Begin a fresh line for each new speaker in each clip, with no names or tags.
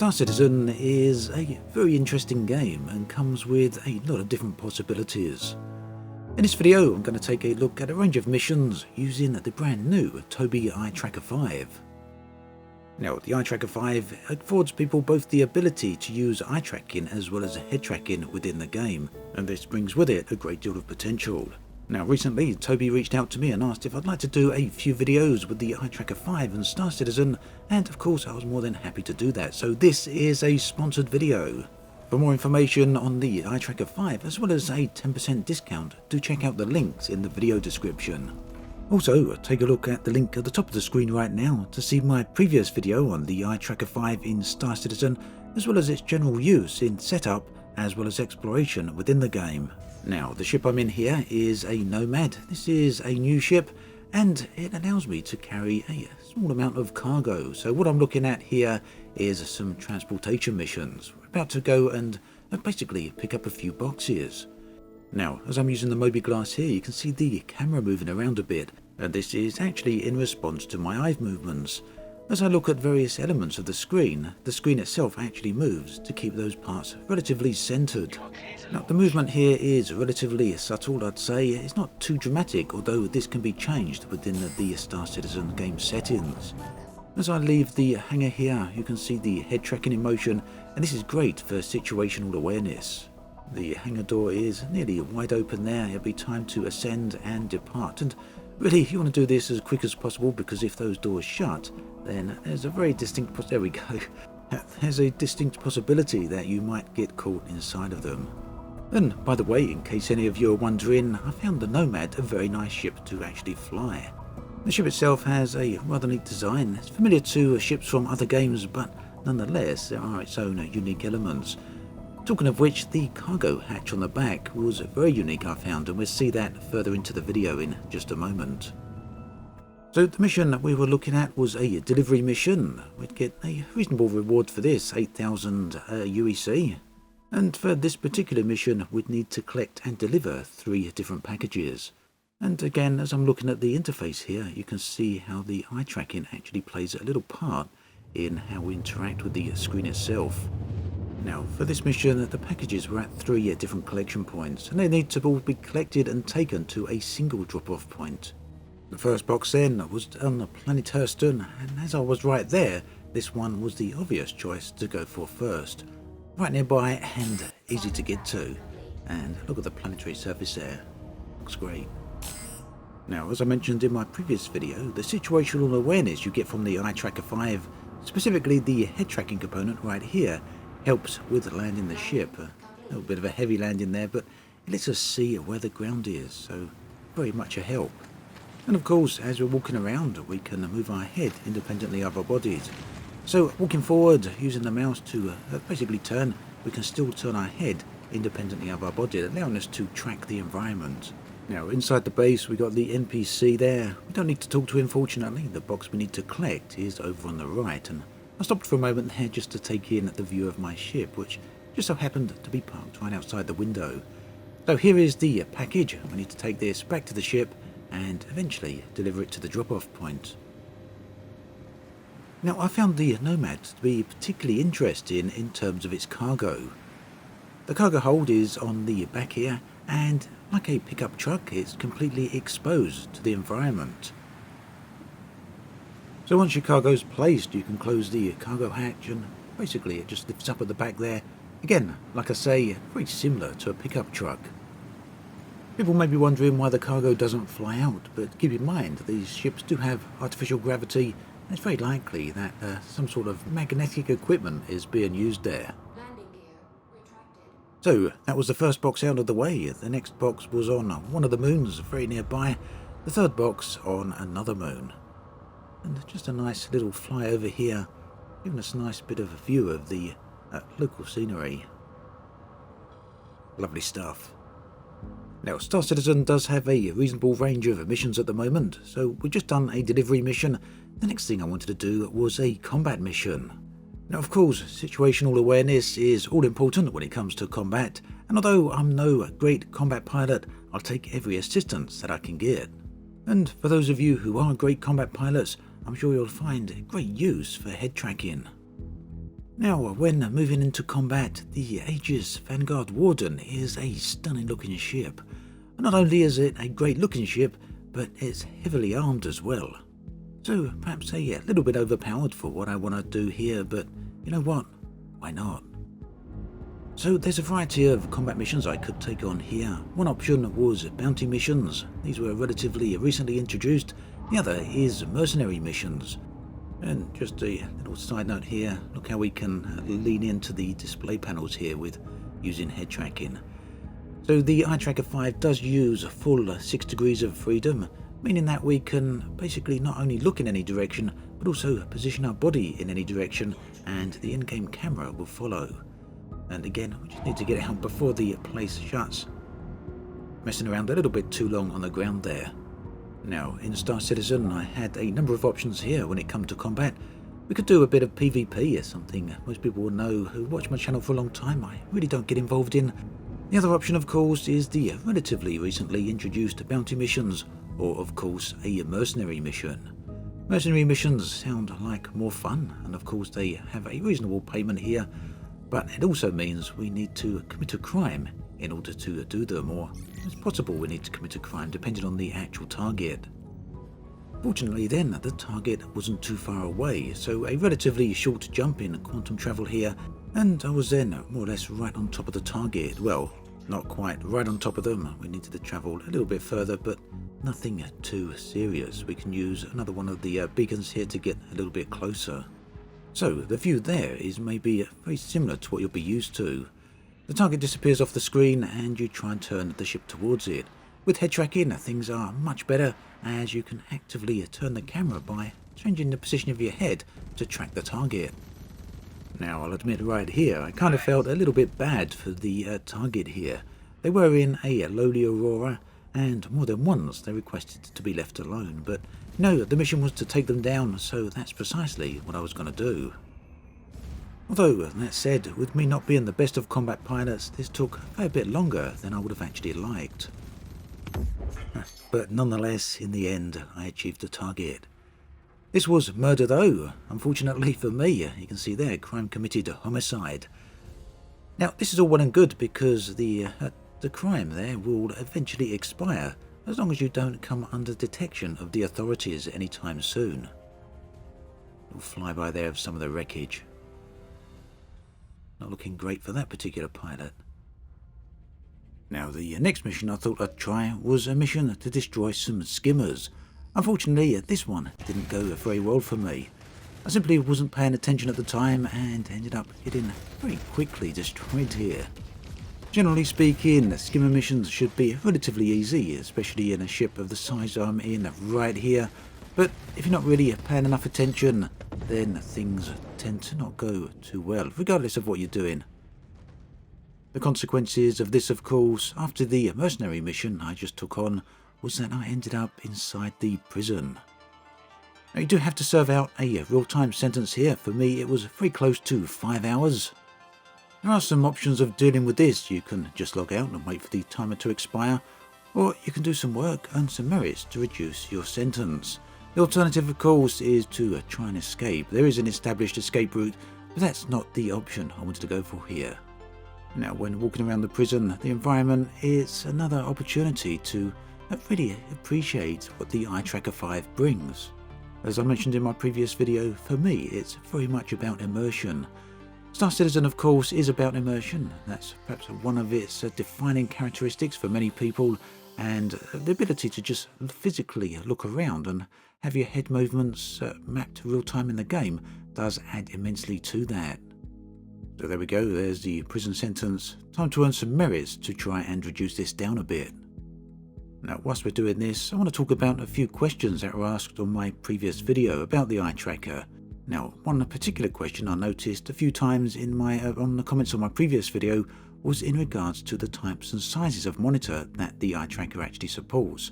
Star Citizen is a very interesting game and comes with a lot of different possibilities. In this video I'm going to take a look at a range of missions using the brand new Tobii Eye Tracker 5. Now the Eye Tracker 5 affords people both the ability to use eye tracking as well as head tracking within the game, and this brings with it a great deal of potential. Now recently Tobii reached out to me and asked if I'd like to do a few videos with the Eye Tracker 5 and Star Citizen, and of course I was more than happy to do that, so this is a sponsored video. For more information on the Eye Tracker 5 as well as a 10% discount, do check out the links in the video description. Also, take a look at the link at the top of the screen right now to see my previous video on the Eye Tracker 5 in Star Citizen, as well as its general use in setup as well as exploration within the game. Now, the ship I'm in here is a Nomad. This is a new ship and it allows me to carry a small amount of cargo. So what I'm looking at here is some transportation missions. We're about to go and basically pick up a few boxes. Now, as I'm using the Mobi glass here, you can see the camera moving around a bit, and this is actually in response to my eye movements. As I look at various elements of the screen itself actually moves to keep those parts relatively centered. Now, the movement here is relatively subtle, I'd say. It's not too dramatic, although this can be changed within the Star Citizen game settings. As I leave the hangar here, you can see the head tracking in motion, and this is great for situational awareness. The hangar door is nearly wide open there. It'll be time to ascend and depart, and really you want to do this as quick as possible, because if those doors shut, then there's a very distinct There's a distinct possibility that you might get caught inside of them. And by the way, in case any of you are wondering, I found the Nomad a very nice ship to actually fly. The ship itself has a rather neat design. It's familiar to ships from other games, but nonetheless there are its own unique elements. Talking of which, the cargo hatch on the back was very unique, I found, and we'll see that further into the video in just a moment. So the mission that we were looking at was a delivery mission. We'd get a reasonable reward for this, 8,000 UEC. And for this particular mission, we'd need to collect and deliver 3 different packages. And again, as I'm looking at the interface here, you can see how the eye tracking actually plays a little part in how we interact with the screen itself. Now, for this mission, the packages were at 3 different collection points, and they need to all be collected and taken to a single drop-off point. The first box then was on planet Hurston, and as I was right there, this one was the obvious choice to go for first. Right nearby and easy to get to, and look at the planetary surface there, looks great. Now, as I mentioned in my previous video, the situational awareness you get from the Eye Tracker 5, specifically the head tracking component right here, helps with landing the ship. A little bit of a heavy landing there, but it lets us see where the ground is, so very much a help. And of course, as we're walking around, we can move our head independently of our bodies. So walking forward, using the mouse to basically turn, we can still turn our head independently of our body, allowing us to track the environment. Now inside the base we got the NPC there. We don't need to talk to him, fortunately. The box we need to collect is over on the right, and I stopped for a moment there just to take in the view of my ship, which just so happened to be parked right outside the window. So here is the package. We need to take this back to the ship and eventually deliver it to the drop-off point. Now, I found the Nomad to be particularly interesting in terms of its cargo. The cargo hold is on the back here, and like a pickup truck, it's completely exposed to the environment. So once your cargo is placed, you can close the cargo hatch, and basically it just lifts up at the back there. Again, like I say, very similar to a pickup truck. People may be wondering why the cargo doesn't fly out, but keep in mind these ships do have artificial gravity, and it's very likely that some sort of magnetic equipment is being used there.
Landing gear retracted.
So that was the first box out of the way. The next box was on one of the moons very nearby, the third box on another moon. And just a nice little fly over here, giving us a nice bit of a view of the local scenery. Lovely stuff. Now, Star Citizen does have a reasonable range of missions at the moment, so we've just done a delivery mission. The next thing I wanted to do was a combat mission. Now, of course, situational awareness is all important when it comes to combat, and although I'm no great combat pilot, I'll take every assistance that I can get. And for those of you who are great combat pilots, I'm sure you'll find great use for head tracking. Now, when moving into combat, the Aegis Vanguard Warden is a stunning looking ship. Not only is it a great looking ship, but it's heavily armed as well. So perhaps a little bit overpowered for what I want to do here, but you know what? Why not? So there's a variety of combat missions I could take on here. One option was bounty missions. These were relatively recently introduced. The other is mercenary missions. And just a little side note here, look how we can lean into the display panels here with using head tracking. So the Eye Tracker 5 does use a full 6 degrees of freedom, meaning that we can basically not only look in any direction, but also position our body in any direction, and the in-game camera will follow. And again, we just need to get it out before the place shuts. Messing around a little bit too long on the ground there. Now, in Star Citizen, I had a number of options here when it comes to combat. We could do a bit of PvP, something most people will know who watch my channel for a long time I really don't get involved in. The other option, of course, is the relatively recently introduced bounty missions, or of course a mercenary mission. Mercenary missions sound like more fun, and of course they have a reasonable payment here, but it also means we need to commit a crime in order to do them, or it's possible we need to commit a crime depending on the actual target. Fortunately then, the target wasn't too far away, so a relatively short jump in quantum travel here, and I was then more or less right on top of the target. Well, not quite right on top of them, we needed to travel a little bit further, but nothing too serious. We can use another one of the beacons here to get a little bit closer. So the view there is maybe very similar to what you'll be used to. The target disappears off the screen and you try and turn the ship towards it. With head tracking, things are much better as you can actively turn the camera by changing the position of your head to track the target. Now, I'll admit right here, I kind of felt a little bit bad for the target here. They were in a lowly aurora, and more than once they requested to be left alone, but no, the mission was to take them down, so that's precisely what I was going to do. Although, that said, with me not being the best of combat pilots, this took a fair bit longer than I would have actually liked. But nonetheless, in the end, I achieved the target. This was murder though. Unfortunately for me, you can see there, crime committed homicide. Now, this is all well and good because the crime there will eventually expire, as long as you don't come under detection of the authorities anytime soon. We'll fly by there of some of the wreckage. Not looking great for that particular pilot. Now, the next mission I thought I'd try was a mission to destroy some skimmers. Unfortunately, this one didn't go very well for me. I simply wasn't paying attention at the time and ended up getting very quickly destroyed here. Generally speaking, skimmer missions should be relatively easy, especially in a ship of the size I'm in right here, but if you're not really paying enough attention, then things tend to not go too well, regardless of what you're doing. The consequences of this, of course, after the mercenary mission I just took on, was that I ended up inside the prison. Now, you do have to serve out a real-time sentence here. For me, it was very close to 5 hours. There are some options of dealing with this. You can just log out and wait for the timer to expire, or you can do some work, earn some merits to reduce your sentence. The alternative, of course, is to try and escape. There is an established escape route, but that's not the option I wanted to go for here. Now, when walking around the prison, the environment is another opportunity to really appreciate what the Eye Tracker 5 brings. As I mentioned in my previous video, for me it's very much about immersion. Star Citizen, of course, is about immersion. That's perhaps one of its defining characteristics for many people, and the ability to just physically look around and have your head movements mapped real time in the game does add immensely to that. So there we go, there's the prison sentence. Time to earn some merits to try and reduce this down a bit. Now, whilst we're doing this, I want to talk about a few questions that were asked on my previous video about the Eye Tracker. Now, one particular question I noticed a few times in on the comments on my previous video was in regards to the types and sizes of monitor that the Eye Tracker actually supports.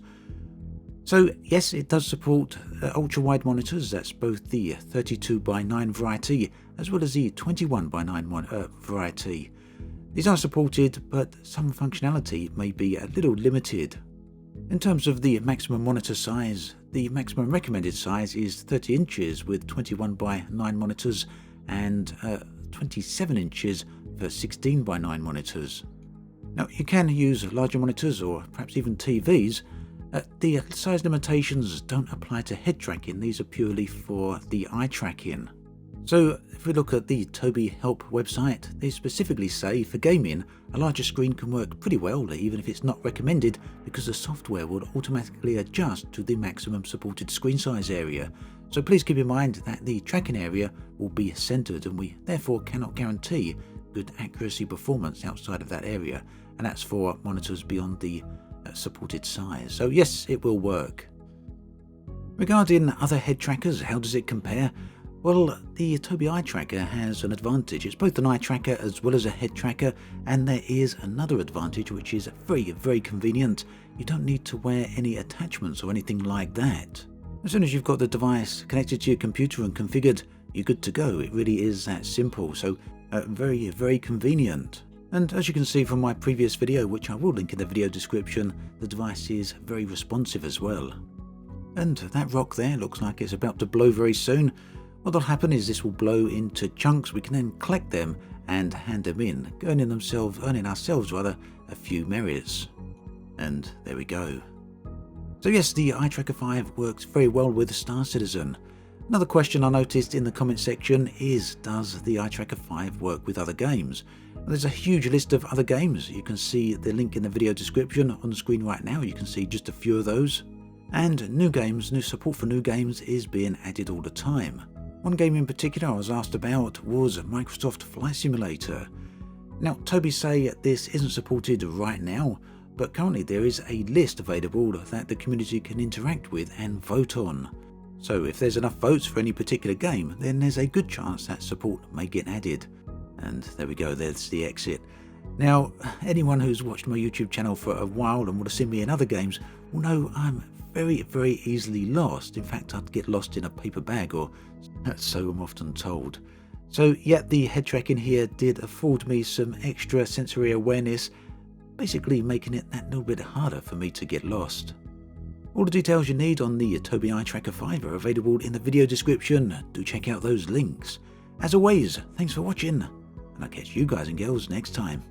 So yes, it does support ultra-wide monitors. That's both the 32:9 variety as well as the 21:9 variety. These are supported, but some functionality may be a little limited. In terms of the maximum monitor size, the maximum recommended size is 30 inches with 21:9 monitors and 27 inches for 16 by 9 monitors. Now, you can use larger monitors or perhaps even TVs. The size limitations don't apply to head tracking. These are purely for the eye tracking. So if we look at the Tobii Help website, they specifically say for gaming, a larger screen can work pretty well, even if it's not recommended, because the software will automatically adjust to the maximum supported screen size area. So please keep in mind that the tracking area will be centered, and we therefore cannot guarantee good accuracy performance outside of that area, and that's for monitors beyond the supported size. So yes, it will work. Regarding other head trackers, how does it compare? Well, the Tobii Eye Tracker has an advantage. It's both an eye tracker as well as a head tracker, and there is another advantage which is very convenient. You don't need to wear any attachments or anything like that. As soon as you've got the device connected to your computer and configured, you're good to go. It really is that simple, so very convenient. And as you can see from my previous video, which I will link in the video description, the device is very responsive as well. And that rock there looks like it's about to blow very soon. What will happen is this will blow into chunks. We can then collect them and hand them in, earning ourselves a few merits. And there we go. So yes, the Eye Tracker 5 works very well with Star Citizen. Another question I noticed in the comment section is, does the Eye Tracker 5 work with other games? There's a huge list of other games. You can see the link in the video description on the screen right now. You can see just a few of those. And new support for new games is being added all the time. One game in particular I was asked about was Microsoft Flight Simulator. Now, Tobii say this isn't supported right now, but currently there is a list available that the community can interact with and vote on. So if there's enough votes for any particular game, then there's a good chance that support may get added. And there we go, there's the exit. Now, anyone who's watched my YouTube channel for a while and would have seen me in other games will know I'm very easily lost. In fact, I'd get lost in a paper bag, or so I'm often told. So yet the head tracking here did afford me some extra sensory awareness, basically making it that little bit harder for me to get lost. All the details you need on the Tobii Eye Tracker 5 are available in the video description. Do check out those links. As always, thanks for watching, and I'll catch you guys and girls next time.